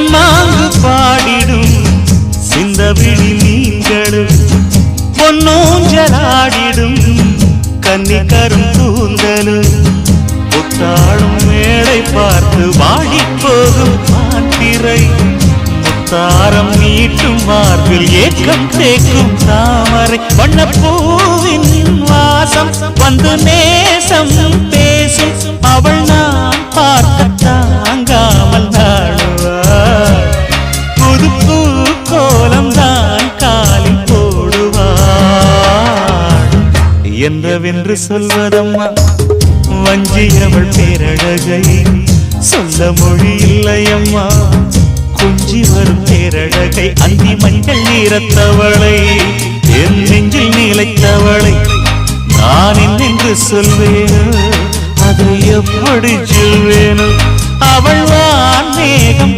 தெம்மாங்கு பாடிடும் சிந்தவிழி நீங்களும் பொன்னூஞ்சலாடிடும் கன்னிக்கரும் கூந்தலும் புத்தாளும் மேடை பார்த்து வாடி போகும் மாத்திரை முத்தாரம் நீட்டும் மார்பில் ஏக்கம் தேக்கும் தாமரை வண்ணப்பூவின் வாசம் வந்து நேசம் பேசும் அவள் நான் பார்க்க தாங்காமல் நாடுவாள் புது பூ கோலம் தான் காலில் போடுவாள் என்றவென்று சொல்வதம்மா வஞ்சியவள் பேரழகை சொல்ல மொழி இல்லையம்மா கொஞ்சி வரும் பேரழகை அந்தி மஞ்சள் நீரத்தவளை என் நெஞ்சில் நிலைத்தவளை நான் என்னென்று சொல்வேனோ அதை எப்படி சொல்வேனோ அவள் வான் மேகம்